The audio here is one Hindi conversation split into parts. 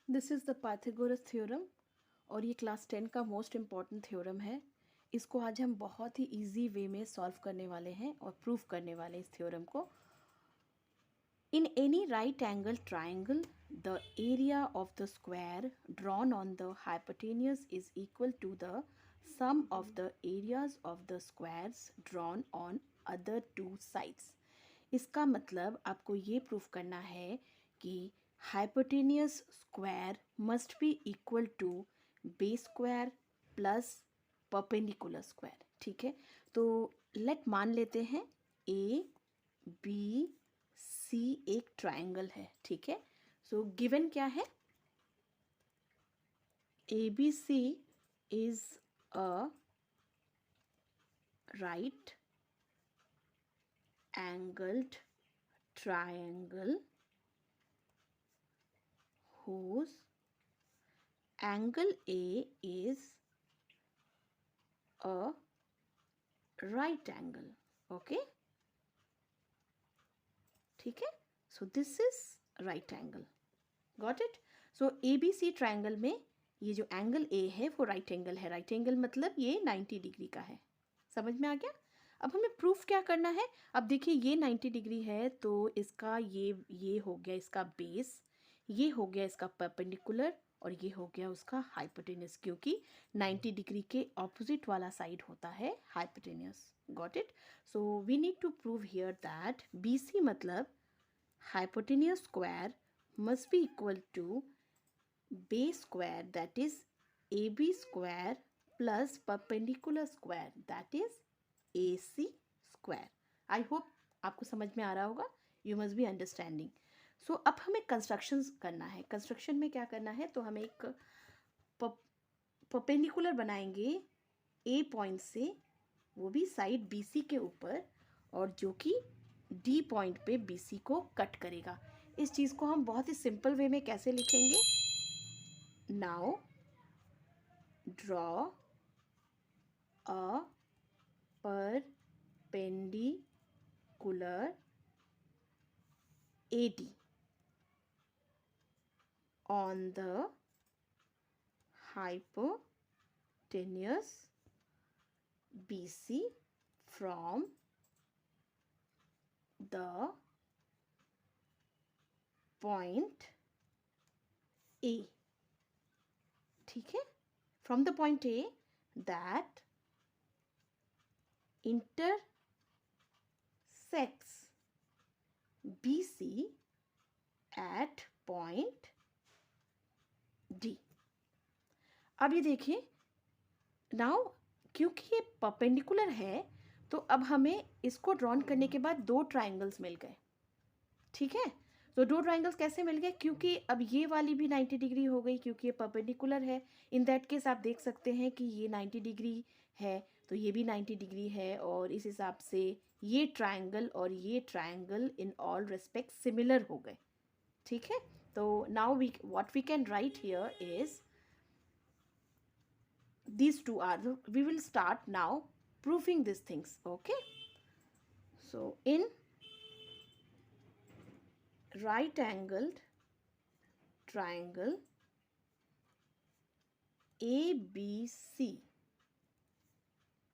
This is the Pythagoras theorem और ये क्लास 10 का मोस्ट इम्पॉर्टेंट थ्योरम है। इसको आज हम बहुत ही इजी वे में सॉल्व करने वाले हैं और प्रूव करने वाले हैं इस थ्योरम को। In any right angle triangle, the area of the square drawn on the hypotenuse is equal to the sum of the areas of the squares drawn on other two sides. इसका मतलब आपको ये प्रूफ करना है कि hypotenuse square must be equal to base square plus perpendicular square. ठीक है, तो लेट मान लेते हैं ए बी सी एक ट्राइंगल है। ठीक है, सो गिवन क्या है, A B C is a right angled triangle whose angle A is a right angle. Okay, ठीक है, so this is right angle. Got it? So ABC triangle में ये जो एंगल A है वो राइट एंगल है। राइट एंगल मतलब ये 90 डिग्री का है। समझ में आ गया? अब हमें प्रूफ क्या करना है। अब देखिए ये 90 डिग्री है तो इसका ये हो गया इसका बेस, ये हो गया इसका परपेंडिकुलर और ये हो गया उसका हाइपोटेनियस, क्योंकि 90 डिग्री के ऑपोजिट वाला साइड होता है hypotenuse. Got it? So we need to prove here that BC मतलब hypotenuse square must be equal to base square, that is AB square, plus perpendicular square, that is AC square. I hope आपको समझ में आ रहा होगा। You must be understanding. So अब हमें कंस्ट्रक्शन करना है। कंस्ट्रक्शन में क्या करना है, तो हमें एक परपेंडिकुलर बनाएंगे A पॉइंट से, वो भी साइड BC के ऊपर, और जो कि D पॉइंट पे BC को कट करेगा। इस चीज़ को हम बहुत ही सिंपल वे में कैसे लिखेंगे, now draw a perpendicular AD on the hypotenuse BC from the point A. ठीक है, from the point A that intersects BC at point D. अब ये देखिए, नाउ क्योंकि ये परपेंडिकुलर है तो अब हमें इसको ड्रॉन करने के बाद दो ट्राइंगल्स मिल गए। ठीक है, तो दो ट्राइंगल्स कैसे मिल गए, क्योंकि अब ये वाली भी 90 डिग्री हो गई क्योंकि ये परपेंडिकुलर है। इन दैट केस आप देख सकते हैं कि ये 90 डिग्री है तो ये भी 90 डिग्री है, और इस हिसाब से ये ट्राइंगल और ये triangle in all respect similar हो गए। ठीक है, तो now we what we can write here is these two are we will start now proving these things. Okay, so in right angled triangle ABC,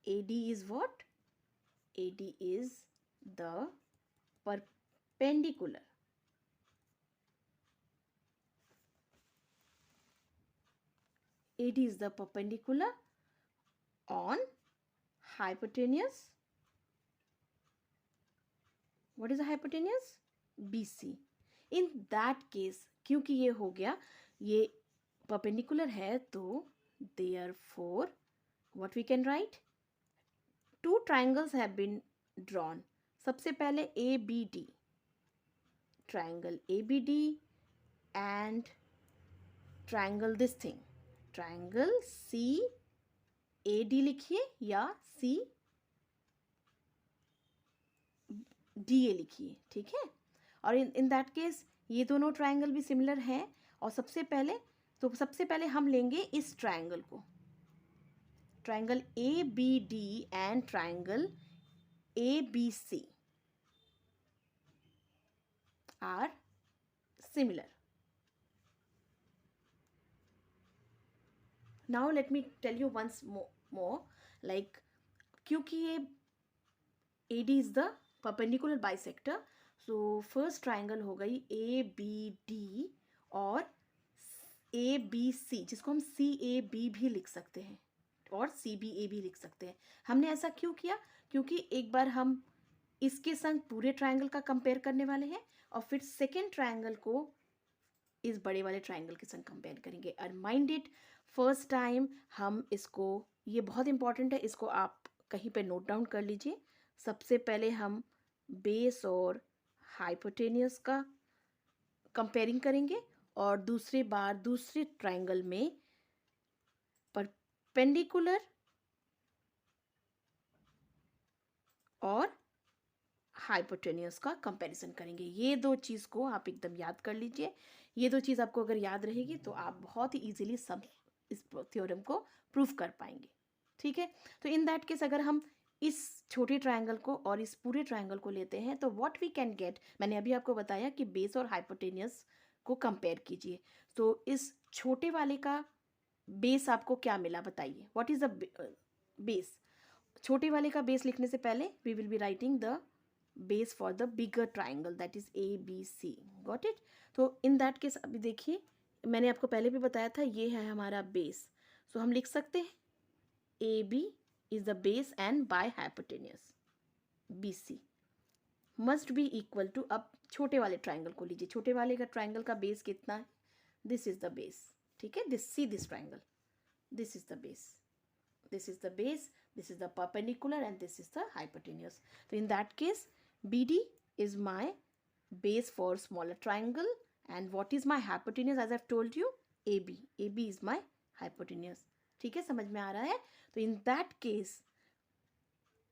AD is what? AD is the perpendicular. AD is the perpendicular on hypotenuse. What is the hypotenuse? BC. In that case, क्योंकि ये हो गया, ये perpendicular है, तो therefore what we can write? Two triangles have been drawn. सबसे पहले ABD, triangle ABD, and triangle this thing, triangle CAD लिखिए या CDA लिखिए। ठीक है, और इन दैट केस ये दोनों ट्राइंगल भी सिमिलर हैं, और सबसे पहले हम लेंगे इस ट्राइंगल को, triangle ABD and triangle ABC are similar. Now let me tell you once more, like क्योंकि ये AD is the perpendicular bisector, so first triangle हो गई ABD और ABC, जिसको हम CAB भी लिख सकते हैं और CBA भी लिख सकते हैं। हमने ऐसा क्यों किया? क्योंकि एक बार हम इसके संग पूरे ट्राइंगल का कंपेयर करने वाले हैं और फिर सेकेंड ट्राइंगल को इस बड़े वाले ट्राइंगल के संग कंपेयर करेंगे। और माइंड इट, फर्स्ट टाइम हम इसको, ये बहुत इंपॉर्टेंट है, इसको आप कहीं पे नोट डाउन कर लीजिए। सबसे पहले हम बेस और हाइपोटेनियस का कंपेयरिंग करेंगे और दूसरी बार दूसरे ट्राइंगल में परपेंडिकुलर और हाइपोटेनियस का कंपैरिजन करेंगे। ये दो चीज़ को आप एकदम याद कर लीजिए। ये दो चीज़ आपको अगर याद रहेगी तो आप बहुत ही इजीली सब इस थ्योरम को प्रूव कर पाएंगे। ठीक है, तो इन दैट केस अगर हम इस छोटे ट्रायंगल को और इस पूरे ट्रायंगल को लेते हैं तो व्हाट वी कैन गेट, मैंने अभी आपको बताया कि बेस और हाइपोटेनियस को कंपेयर कीजिए। तो इस छोटे वाले का बेस आपको क्या मिला बताइए, व्हाट इज द बेस? छोटे वाले का बेस लिखने से पहले we will be writing the base for the bigger triangle, that is ABC। Got it? तो इन दैट केस अभी देखिए, मैंने आपको पहले भी बताया था ये है हमारा बेस। सो हम लिख सकते हैं AB is the base and by hypotenuse BC must be equal to, अब छोटे वाले ट्राइंगल को लीजिए, छोटे वाले का ट्राइंगल का बेस कितना है? This is the base. ठीक है, this triangle, this is the base, this is the base, this is the perpendicular and this is the hypotenuse. So in that case BD is my base for smaller triangle and what is my hypotenuse? As I've told you, AB is my hypotenuse. ठीक है, समझ में आ रहा है? तो in that case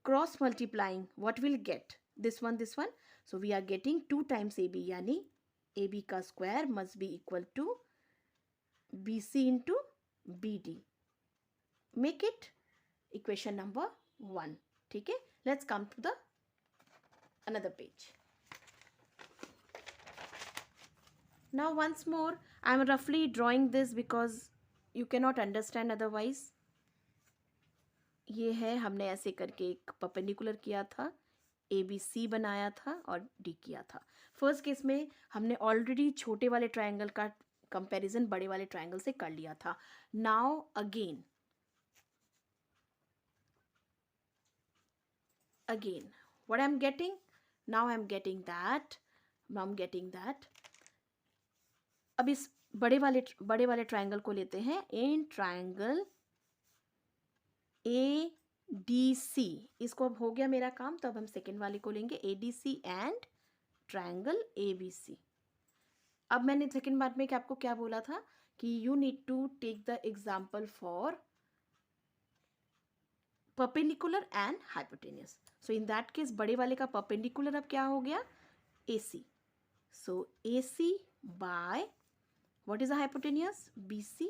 cross multiplying what will get? this one, so we are getting 2 times AB, यानी AB का square must be equal to BC into BD. Make it equation number 1. ठीक है, let's come to the another page. Now once more I am roughly drawing this because you cannot understand otherwise. ये है, हमने ऐसे करके एक परपेंडिकुलर किया था, ABC बनाया था और D किया था। फर्स्ट केस में हमने ऑलरेडी छोटे वाले ट्राइंगल का कंपैरिजन बड़े वाले ट्राइंगल से कर लिया था। Now again what I'm getting now, I'm getting that अब इस बड़े वाले ट्राइंगल को लेते हैं। इन ट्राइंगल ADC, इसको अब हो गया मेरा काम, तो अब हम सेकेंड वाले को लेंगे ADC एंड ट्राइंगल ABC। अब मैंने सेकेंड पार्ट में आपको क्या बोला था कि you need to take the example for perpendicular and hypotenuse. So in that case बड़े वाले का परपेंडिकुलर अब क्या हो गया? AC. So AC by what is the hypotenuse? BC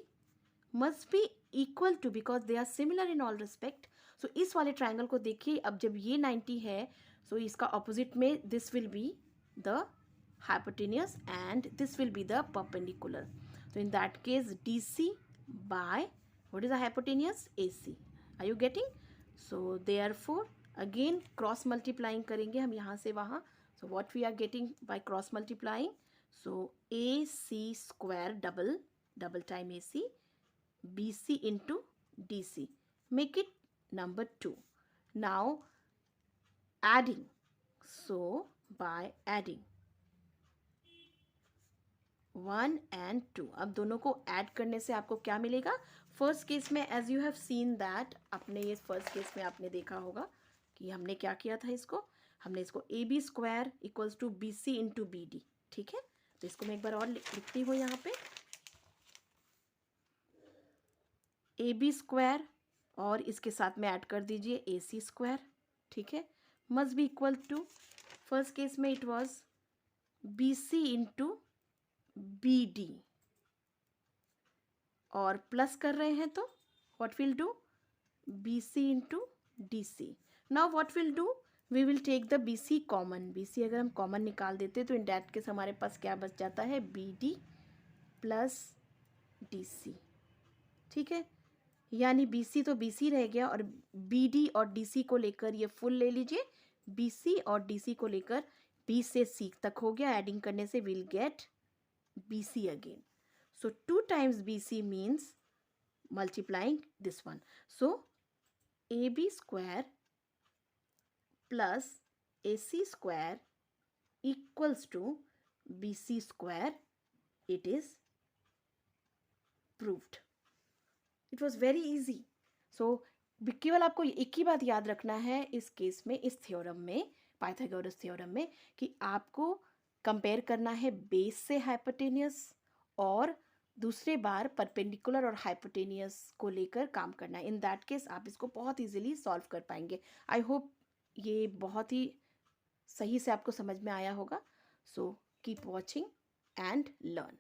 must be equal to, because they are similar in all respect. So इस वाले ट्राइंगल को देखिए, अब जब ये 90 है so इसका ऑपोजिट में this will be the hypotenuse and this will be the perpendicular. So in that case DC by what is the hypotenuse? AC. Are you getting? So therefore again cross multiplying करेंगे हम यहाँ से वहाँ. So what we are getting by cross multiplying? So AC square double time AC, BC into DC, make it number 2. Now adding, so by adding 1 and 2, अब दोनों को ऐड करने से आपको क्या मिलेगा? फर्स्ट केस में as you have seen that, आपने ये फर्स्ट केस में आपने देखा होगा कि हमने क्या किया था, हमने इसको AB square equals to BC into BD. ठीक है, तो इसको मैं एक बार और लिखती हूँ यहाँ पे, AB स्क्वायर और इसके साथ में ऐड कर दीजिए AC स्क्वायर. ठीक है, must be equal to, first case में it was BC into BD और प्लस कर रहे हैं तो what will do? BC into DC. Now what will do? We will take the BC common. BC अगर हम कॉमन निकाल देते तो इन डैट केस हमारे पास क्या बच जाता है? BD plus DC. ठीक है, यानी BC तो BC रह गया और BD और DC को लेकर ये फुल ले लीजिए, BC और DC को लेकर B से C तक हो गया, एडिंग करने से will get BC again. So 2 times BC means multiplying this one. So AB square plus AC square equals to BC square. It is proved. It was very easy. So केवल आपको एक ही बात याद रखना है इस केस में, इस थ्योरम में, पाइथागोरस थ्योरम में, कि आपको कंपेयर करना है बेस से हाइपोटेनियस और दूसरे बार परपेंडिकुलर और हाइपोटेनियस को लेकर काम करना है. इन दैट केस आप इसको बहुत इजीली सॉल्व कर पाएंगे. आई होप ये बहुत ही सही से आपको समझ में आया होगा. So keep watching and learn.